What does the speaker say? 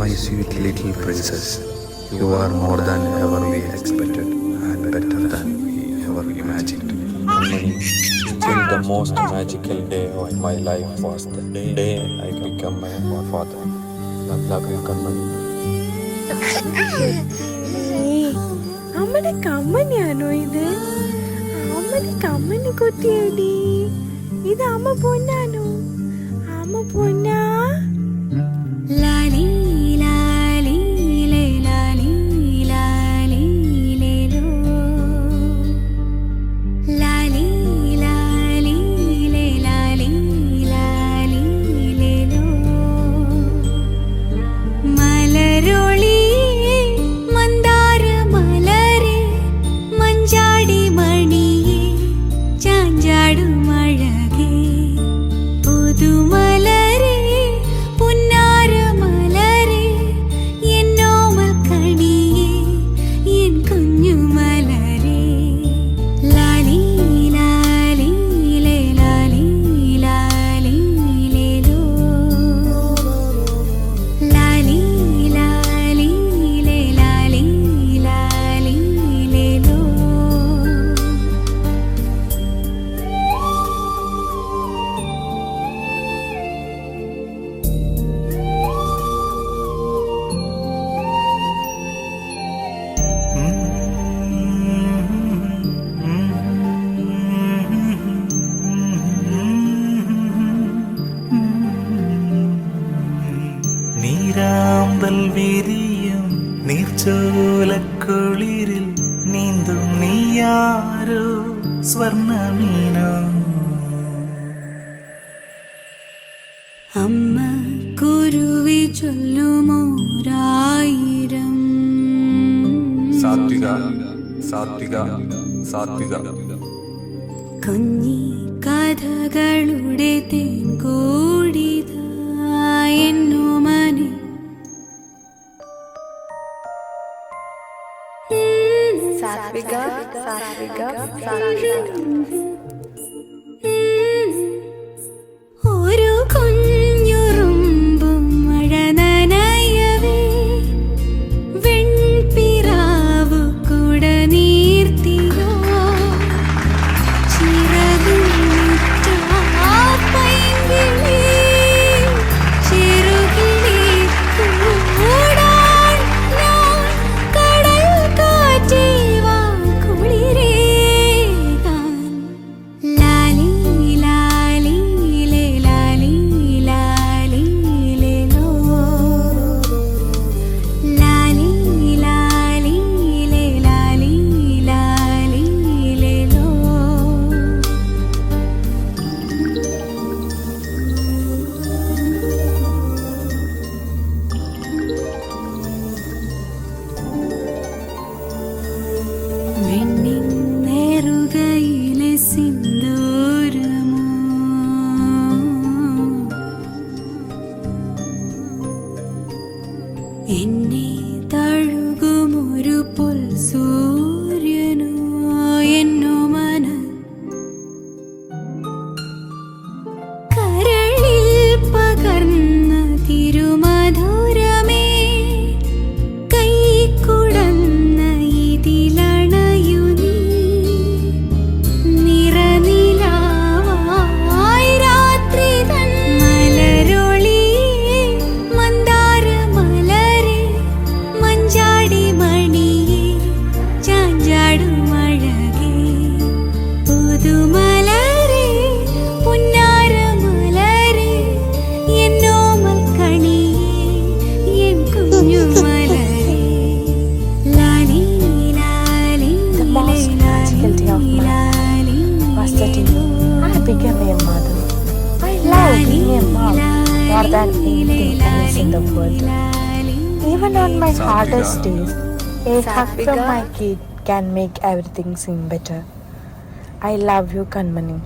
my sweet little princess. You are more than ever we expected and better than we ever imagined. Still the most magical day of my life was the day I became my father. Love you, Kanmani. അമ്മയുടെ കമ്മനിയാണോ ഇത്? അമ്മയുടെ കമ്മനി കുട്ടിയടി. ഇത് അമ്മ പൊന്നാണോ? അമ്മ പൊന്നാ? ലാലി ലാലി ലേ ലാലി ലാലി ലേലോ. ലാലി ലാലി ലേ ലാലി ലാലി ലേലോ. മലരൊളി മന്ദാര മലരെ മഞ്ചാടി മണിയെ ചാഞ്ചാടും അഴകേ പുതുമലരെ പുന്നാര മലരെ എന്നോമൽ കണിയെ എൻ കുഞ്ഞു മലരെ. ലാലി ലാലി ലേ ലാലി ലാലി ലേലോ. ലാലി ലാലി ലേ ലാലി ലാലി ലേലോ. നീരാമ്പൽ വിരിയും നീർച്ചോലക്കുളിരിൽ നീന്തും നീയാരോ സ്വർണ്ണമീനോ. അമ്മ കുരുവി ചൊല്ലുമോരായിരം സാത്വിക സാത്വിക സാത്വിക. കുഞ്ഞി കഥകളുടെ തേൻകൂടിത എന്നോ മനെ. സാത്വിക സാത്വിക സാത്വിക. ഒരു കുഞ്ഞുറുമ്പും മഴ നനയവേ വെൺപിറാവു കുട നീർത്തിയോ. ചിറകുമുറ്റാ പൈങ്കിളി ചെറുകിളി കൂടാൻ ഞാൻ കടൽ കാറ്റേ വാ കുളിരേകാൻ. ലാലി ലാലി ലേ ലാലി ലാലി ലേലോ. ലാലി ലാലി ലേ ലാലി ലാലി ലേലോ. വെണ്ണിൻ നേറുകയിലെ സിന്ദൂരമോ എന്നെ തഴുകുമൊരു പൊൽസൂര്യനോ എന്നോ മന. കരളിൽ പകർന്ന തിരുമധുരമേ കൈക്കുടന്ന ഇതിലണയു നീ. നിറനിലാവായി രാത്രി തൻ മലരൊളിയെ മന്ദാര മലരെ മഞ്ചാടി മണിയെ ചാഞ്ചാടും അഴകേ പുതുമലരെ പുന്നാര മലരെ എന്നോമൽ കണിയെ എൻ കുഞ്ഞു മലരെ. Lali Lali The most magical day of my life was the day I became a mother. I love being a mom more than anything else in the world. Even on my hardest days, a hug from my kid can make everything seem better. I love you, Kanmani.